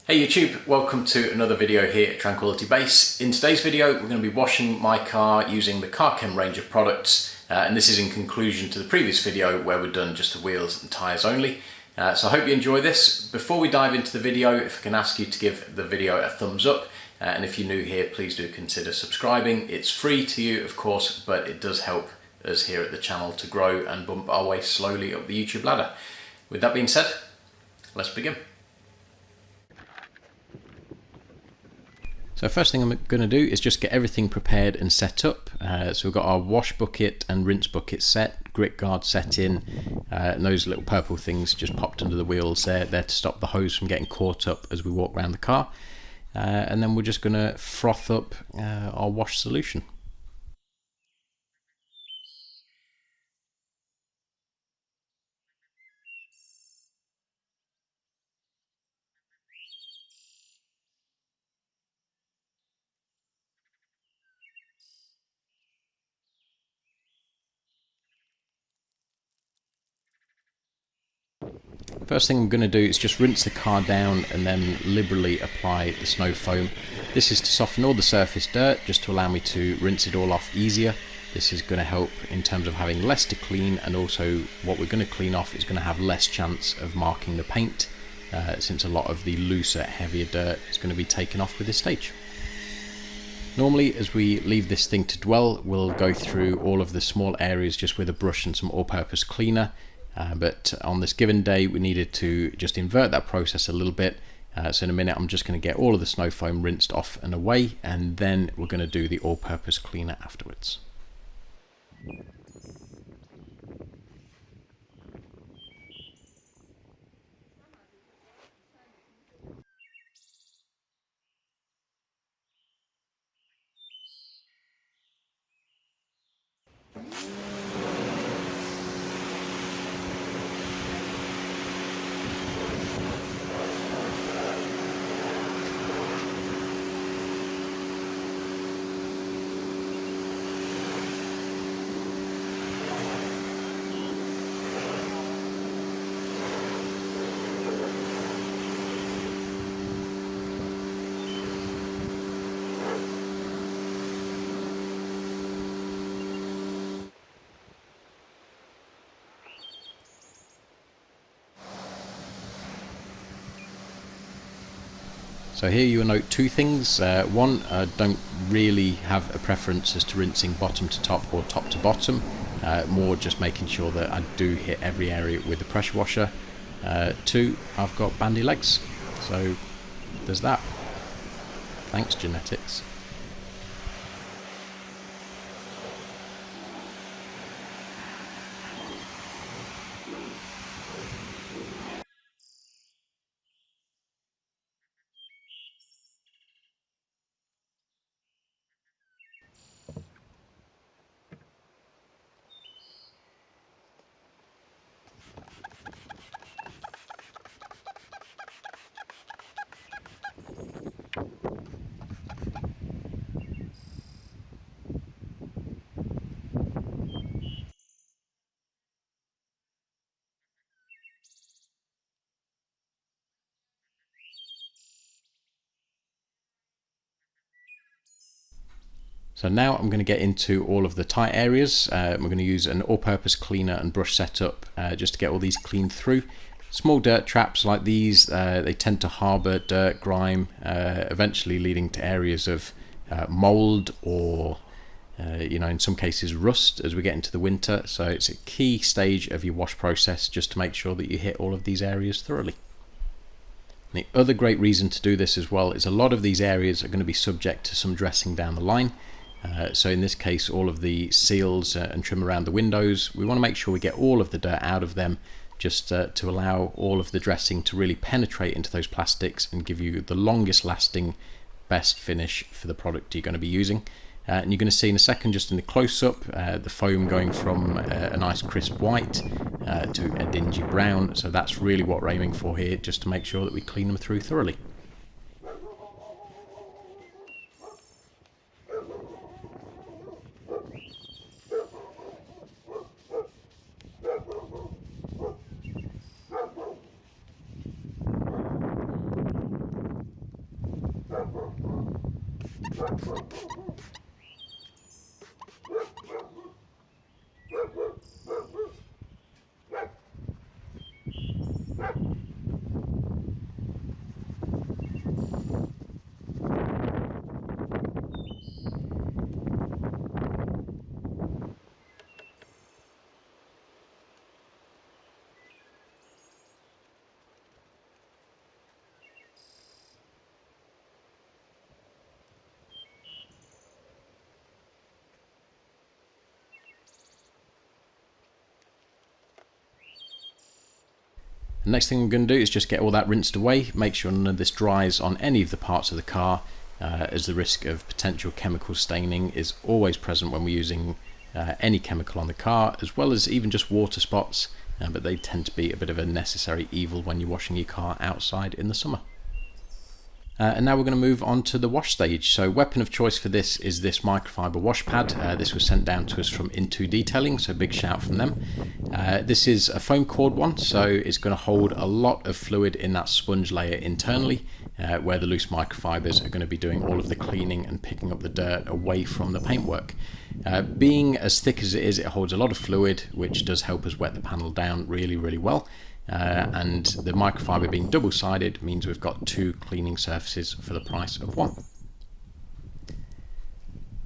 Hey YouTube, welcome to another video here at Tranquility Base. In today's video we're going to be washing my car using the Car Chem range of products, and this is in conclusion to the previous video where we've done just the wheels and tyres only. So I hope you enjoy this. Before we dive into the video, if I can ask you to give the video a thumbs up, and if you're new here please do consider subscribing. It's free to you of course, but it does help us here at the channel to grow and bump our way slowly up the YouTube ladder. With that being said, let's begin. So first thing I'm going to do is just get everything prepared and set up. So we've got our wash bucket and rinse bucket set, grit guard set in, and those little purple things just popped under the wheels there to stop the hose from getting caught up as we walk around the car. And then we're just going to froth up our wash solution. First thing I'm going to do is just rinse the car down and then liberally apply the snow foam. This is to soften all the surface dirt, just to allow me to rinse it all off easier. This is going to help in terms of having less to clean, and also what we're going to clean off is going to have less chance of marking the paint, since a lot of the looser, heavier dirt is going to be taken off with this stage. Normally, as we leave this thing to dwell, we'll go through all of the small areas just with a brush and some all-purpose cleaner. But on this given day we needed to just invert that process a little bit, so in a minute I'm just going to get all of the snow foam rinsed off and away, and then we're going to do the all-purpose cleaner afterwards. So here you will note two things. One, I don't really have a preference as to rinsing bottom to top or top to bottom, more just making sure that I do hit every area with the pressure washer. Two, I've got bandy legs, so there's that. Thanks genetics. So now I'm going to get into all of the tight areas. We're going to use an all-purpose cleaner and brush setup just to get all these cleaned through. Small dirt traps like these, they tend to harbour dirt, grime, eventually leading to areas of mould or in some cases rust as we get into the winter. So it's a key stage of your wash process just to make sure that you hit all of these areas thoroughly. And the other great reason to do this as well is a lot of these areas are going to be subject to some dressing down the line. So in this case, all of the seals and trim around the windows, we want to make sure we get all of the dirt out of them, just to allow all of the dressing to really penetrate into those plastics and give you the longest lasting, best finish for the product you're going to be using. And you're going to see in a second, just in the close-up, the foam going from a nice crisp white to a dingy brown. So that's really what we're aiming for here, just to make sure that we clean them through thoroughly. The next thing I'm going to do is just get all that rinsed away, make sure none of this dries on any of the parts of the car, as the risk of potential chemical staining is always present when we're using any chemical on the car, as well as even just water spots, but they tend to be a bit of a necessary evil when you're washing your car outside in the summer. And now we're going to move on to the wash stage. So weapon of choice for this is this microfiber wash pad. This was sent down to us from Into Detailing, so big shout from them. This is a foam core one, so it's going to hold a lot of fluid in that sponge layer internally, where the loose microfibers are going to be doing all of the cleaning and picking up the dirt away from the paintwork. Being as thick as it is, it holds a lot of fluid, which does help us wet the panel down really, really well. And the microfiber being double-sided means we've got two cleaning surfaces for the price of one.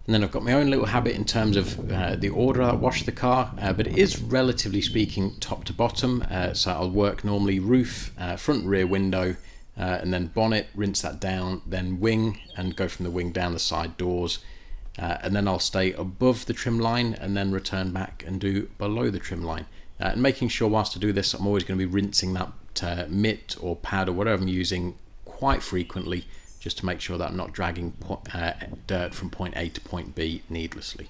And then I've got my own little habit in terms of the order I wash the car, but it is relatively speaking top to bottom. So I'll work normally roof, front rear window, and then bonnet, rinse that down, then wing, and go from the wing down the side doors. And then I'll stay above the trim line and then return back and do below the trim line. And making sure whilst I do this, I'm always going to be rinsing that mitt or pad or whatever I'm using quite frequently, just to make sure that I'm not dragging dirt from point A to point B needlessly.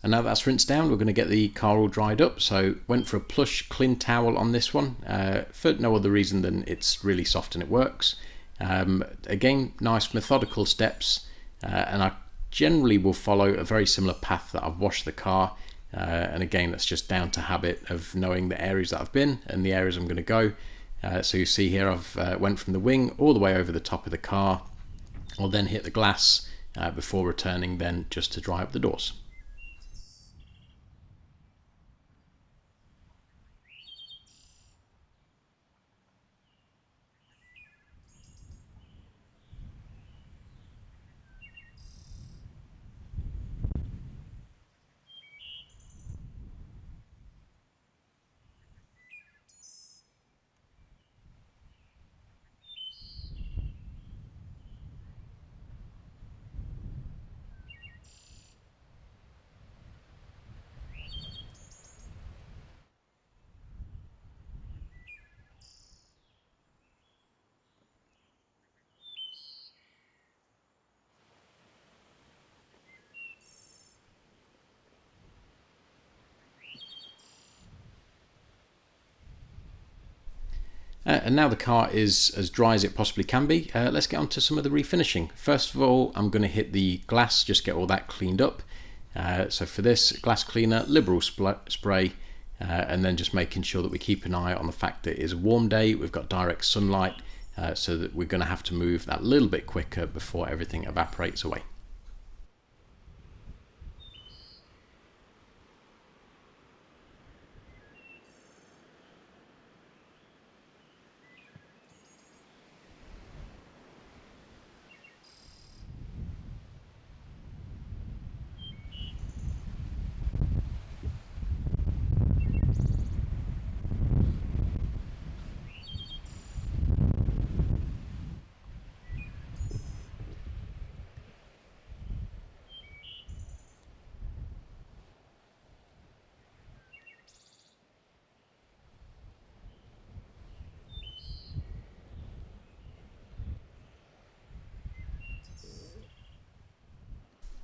And now that's rinsed down, we're going to get the car all dried up. So went for a plush clean towel on this one, for no other reason than it's really soft and it works. Again, nice methodical steps, and I generally will follow a very similar path that I've washed the car. And again, that's just down to habit of knowing the areas that I've been and the areas I'm going to go. So you see here I've went from the wing all the way over the top of the car. I'll then hit the glass before returning then just to dry up the doors. And now the car is as dry as it possibly can be. Let's get on to some of the refinishing. First of all, I'm going to hit the glass, just get all that cleaned up. So for this, glass cleaner, liberal spray, and then just making sure that we keep an eye on the fact that it is a warm day, we've got direct sunlight, so that we're going to have to move that little bit quicker before everything evaporates away.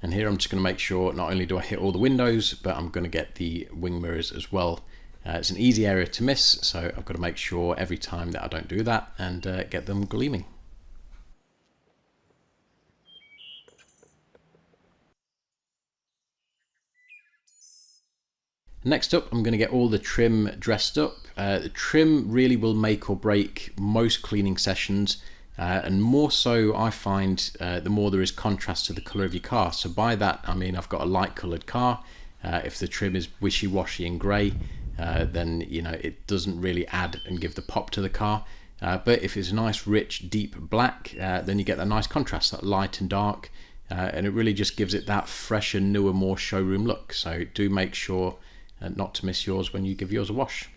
And here I'm just going to make sure not only do I hit all the windows, but I'm going to get the wing mirrors as well. It's an easy area to miss, so I've got to make sure every time that I don't do that and get them gleaming. Next up, I'm going to get all the trim dressed up. The trim really will make or break most cleaning sessions, and more so I find the more there is contrast to the colour of your car. So by that I mean I've got a light coloured car. If the trim is wishy-washy and grey, then it doesn't really add and give the pop to the car. But if it's a nice rich deep black, then you get that nice contrast, that light and dark, and it really just gives it that fresher, newer, more showroom look. So do make sure not to miss yours when you give yours a wash.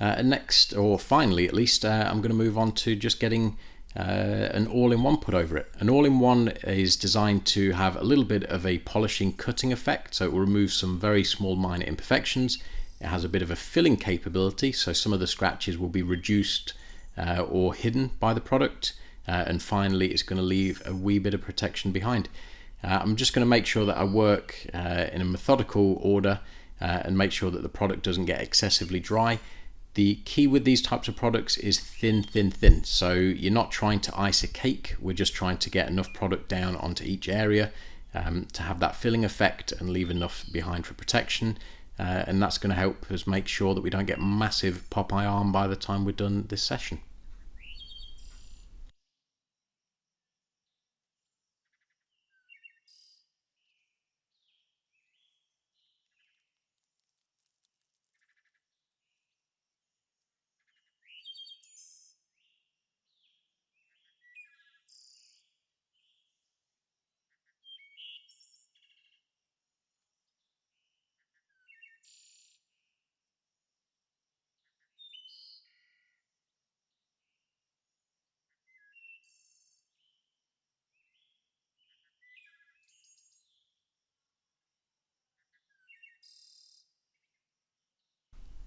And next, or finally at least, I'm going to move on to just getting an all-in-one put over it. An all-in-one is designed to have a little bit of a polishing cutting effect, so it will remove some very small minor imperfections. It has a bit of a filling capability, so some of the scratches will be reduced or hidden by the product, and finally it's going to leave a wee bit of protection behind. I'm just going to make sure that I work in a methodical order and make sure that the product doesn't get excessively dry. The key with these types of products is thin, thin, thin. So you're not trying to ice a cake, we're just trying to get enough product down onto each area to have that filling effect and leave enough behind for protection. And that's going to help us make sure that we don't get massive Popeye arm by the time we're done this session.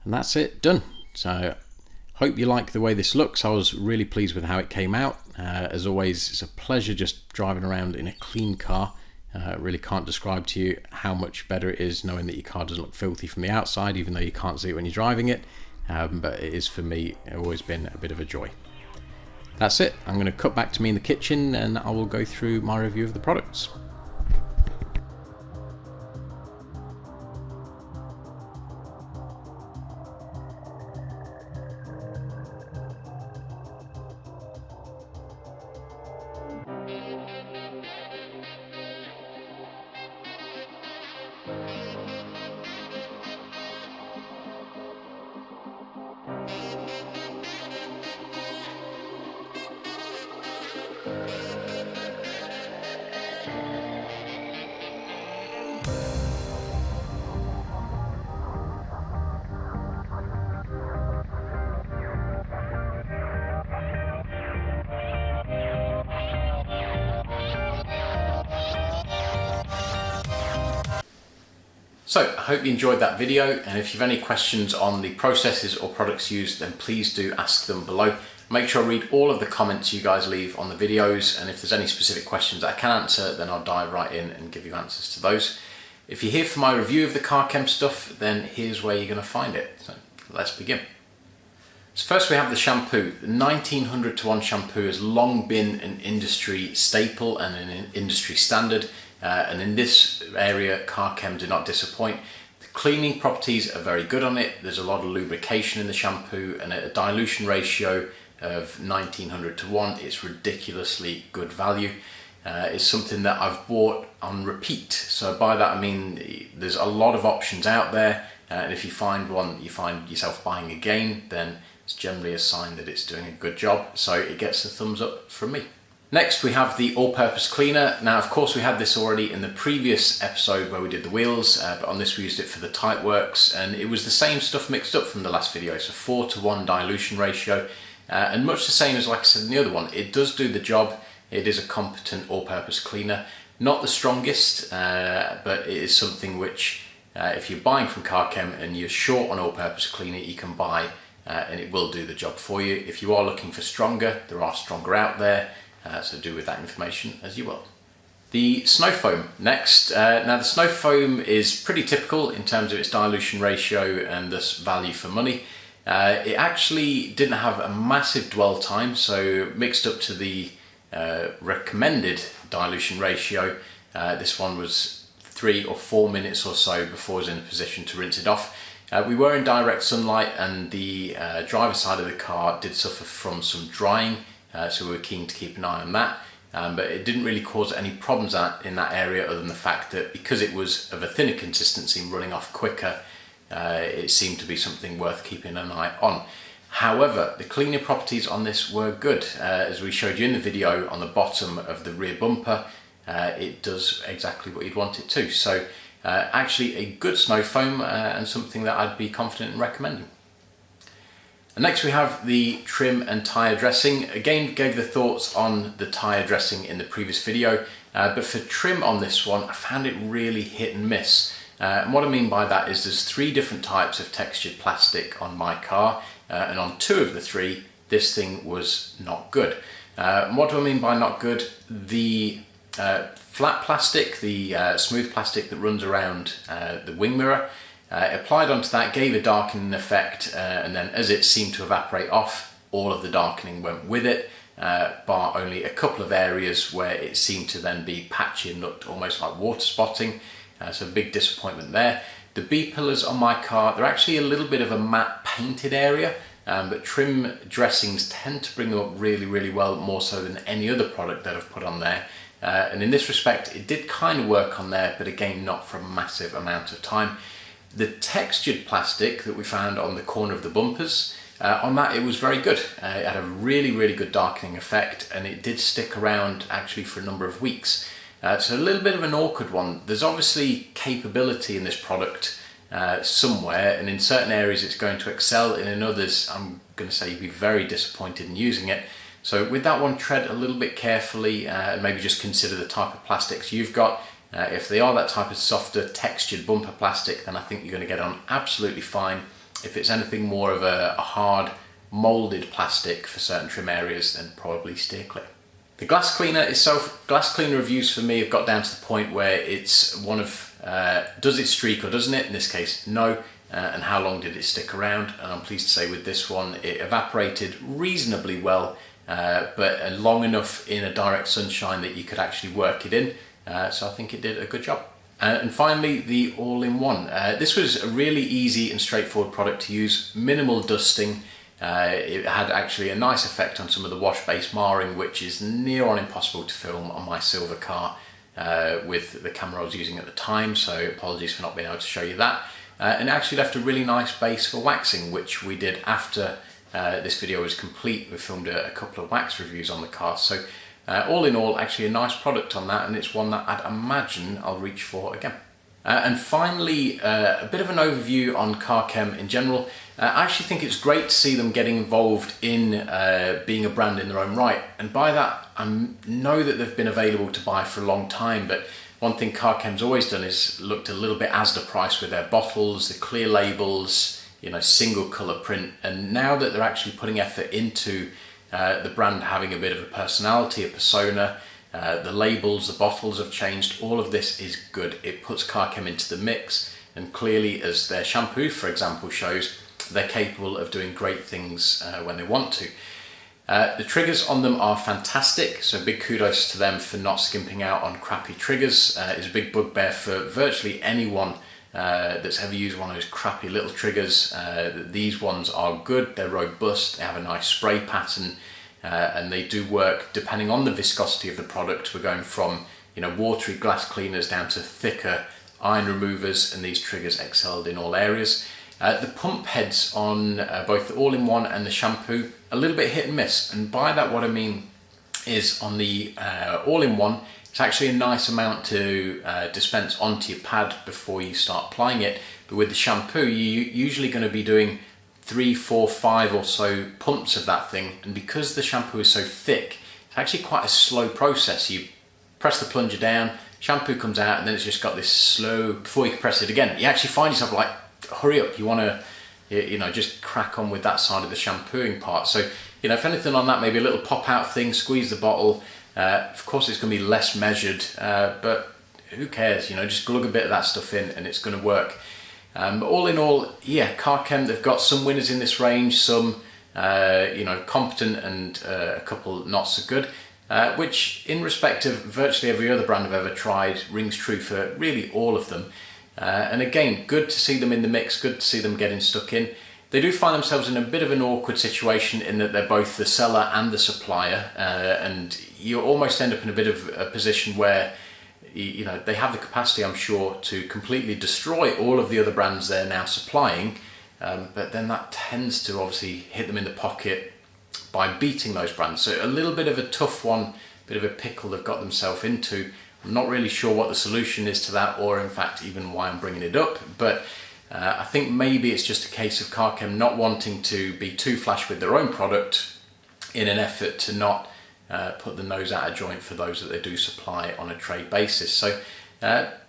And that's it, done. So hope you like the way this looks. I was really pleased with how it came out. As always, it's a pleasure just driving around in a clean car. Really can't describe to you how much better it is knowing that your car doesn't look filthy from the outside, even though you can't see it when you're driving it. But it is, for me, always been a bit of a joy. That's it. I'm going to cut back to me in the kitchen and I will go through my review of the products. So I hope you enjoyed that video, and if you've any questions on the processes or products used, then please do ask them below. Make sure I read all of the comments you guys leave on the videos, and if there's any specific questions that I can answer, then I'll dive right in and give you answers to those. If you're here for my review of the Car Chem stuff, then here's where you're going to find it. So let's begin. So first we have the shampoo. The 1900 to 1 shampoo has long been an industry staple and an industry standard. And in this area, Car Chem do not disappoint. The Cleaning properties are very good on it. There's a lot of lubrication in the shampoo, and at a dilution ratio of 1900 to 1, it's ridiculously good value. It's something that I've bought on repeat. So by that I mean there's a lot of options out there, and if you find one you find yourself buying again, then it's generally a sign that it's doing a good job. So it gets the thumbs up from me. Next we have the all-purpose cleaner. Now of course we had this already in the previous episode where we did the wheels, but on this we used it for the tight works, and it was the same stuff mixed up from the last video, so 4 to 1 dilution ratio, and much the same as like I said in the other one. It does do the job. It is a competent all-purpose cleaner. Not the strongest, but it is something which if you're buying from Car Chem and you're short on all-purpose cleaner, you can buy and it will do the job for you. If you are looking for stronger, there are stronger out there. So do with that information as you will. The snow foam next. Now the snow foam is pretty typical in terms of its dilution ratio and thus value for money. It actually didn't have a massive dwell time, so mixed up to the recommended dilution ratio, this one was 3 or 4 minutes or so before I was in a position to rinse it off. We were in direct sunlight, and the driver's side of the car did suffer from some drying. So we were keen to keep an eye on that, but it didn't really cause any problems in that area, other than the fact that because it was of a thinner consistency and running off quicker, it seemed to be something worth keeping an eye on. However, the cleaning properties on this were good. As we showed you in the video, on the bottom of the rear bumper, it does exactly what you'd want it to. So actually a good snow foam, and something that I'd be confident in recommending. And next we have the trim and tyre dressing. Again, gave the thoughts on the tyre dressing in the previous video, but for trim on this one, I found it really hit and miss. And what I mean by that is there's 3 different types of textured plastic on my car, and on 2 of the 3, this thing was not good. And what do I mean by not good? The flat plastic, the smooth plastic that runs around the wing mirror, applied onto that gave a darkening effect, and then as it seemed to evaporate off, all of the darkening went with it, bar only a couple of areas where it seemed to then be patchy and looked almost like water spotting, so big disappointment there. The B-pillars on my car, they're actually a little bit of a matte painted area, but trim dressings tend to bring them up really, really well, more so than any other product that I've put on there. And in this respect, it did kind of work on there, but again, not for a massive amount of time. The textured plastic that we found on the corner of the bumpers, on that it was very good. It had a really, really good darkening effect, and it did stick around actually for a number of weeks. So a little bit of an awkward one. There's obviously capability in this product somewhere, and in certain areas it's going to excel, and in others I'm going to say you'd be very disappointed in using it. So with that one, tread a little bit carefully, and maybe just consider the type of plastics you've got. If they are that type of softer textured bumper plastic, then I think you're going to get on absolutely fine. If it's anything more of a hard moulded plastic for certain trim areas, then probably steer clear. The glass cleaner itself, glass cleaner reviews for me have got down to the point where it's one of, does it streak or doesn't it? In this case, no. And how long did it stick around? And I'm pleased to say with this one, it evaporated reasonably well, but long enough in a direct sunshine that you could actually work it in. So I think it did a good job. And finally, the all-in-one. This was a really easy and straightforward product to use, minimal dusting. It had actually a nice effect on some of the wash base marring, which is near on impossible to film on my silver car with the camera I was using at the time, so apologies for not being able to show you that. And it actually left a really nice base for waxing, which we did after this video was complete. We filmed a couple of wax reviews on the car, so all in all, actually a nice product on that, and it's one that I'd imagine I'll reach for again. And finally, a bit of an overview on Car Chem in general. I actually think it's great to see them getting involved in being a brand in their own right, and by that I know that they've been available to buy for a long time, but one thing Car Chem's always done is looked a little bit Asda price with their bottles, the clear labels, you know, single colour print, and now that they're actually putting effort into the brand having a bit of a personality, a persona, the labels, the bottles have changed, all of this is good. It puts Car Chem into the mix, and clearly, as their shampoo, for example, shows, they're capable of doing great things when they want to. The triggers on them are fantastic, so big kudos to them for not skimping out on crappy triggers. It's a big bugbear for virtually anyone that's ever used one of those crappy little triggers, these ones are good. They're robust, they have a nice spray pattern, and they do work depending on the viscosity of the product. We're going from, you know, watery glass cleaners down to thicker iron removers, and these triggers excelled in all areas. The pump heads on both the all-in-one and the shampoo, a little bit hit and miss, and by that what I mean is on the all-in-one, it's actually a nice amount to dispense onto your pad before you start applying it, but with the shampoo you're usually going to be doing 3, 4, 5 or so pumps of that thing, and because the shampoo is so thick, it's actually quite a slow process. You press the plunger down, shampoo comes out, and then it's just got this slow, before you can press it again, you actually find yourself like, hurry up, you want to, you know, just crack on with that side of the shampooing part. So, you know, if anything on that, maybe a little pop out thing, squeeze the bottle. Of course it's going to be less measured, but who cares, you know, just glug a bit of that stuff in and it's going to work. But all in all, yeah, Car Chem, they've got some winners in this range, some you know, competent, and a couple not so good, which in respect of virtually every other brand I've ever tried rings true for really all of them. And again, good to see them in the mix, good to see them getting stuck in. They do find themselves in a bit of an awkward situation in that they're both the seller and the supplier, and you almost end up in a bit of a position where, you know, they have the capacity, I'm sure, to completely destroy all of the other brands they're now supplying, but then that tends to obviously hit them in the pocket by beating those brands. So a little bit of a tough one, bit of a pickle they've got themselves into. I'm not really sure what the solution is to that, or in fact even why I'm bringing it up, but I think maybe it's just a case of Car Chem not wanting to be too flash with their own product in an effort to not put the nose out of joint for those that they do supply on a trade basis. So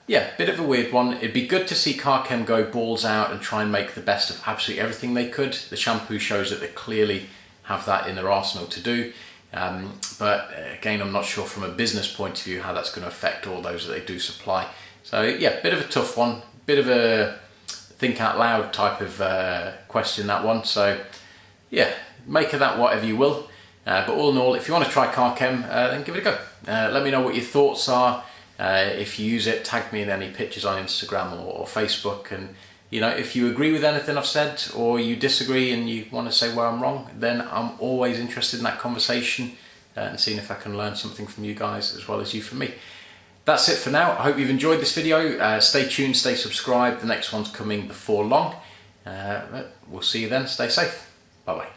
yeah, bit of a weird one. It'd be good to see Car Chem go balls out and try and make the best of absolutely everything they could. The shampoo shows that they clearly have that in their arsenal to do. But again, I'm not sure from a business point of view how that's going to affect all those that they do supply. So yeah, bit of a tough one, bit of a think out loud type of question, that one. So yeah, make of that whatever you will. But all in all, if you want to try Car Chem, then give it a go. Let me know what your thoughts are. If you use it, tag me in any pictures on Instagram or Facebook. And you know, if you agree with anything I've said, or you disagree and you want to say where I'm wrong, then I'm always interested in that conversation and seeing if I can learn something from you guys as well as you from me. That's it for now. I hope you've enjoyed this video. Stay tuned, stay subscribed. The next one's coming before long. We'll see you then. Stay safe. Bye bye.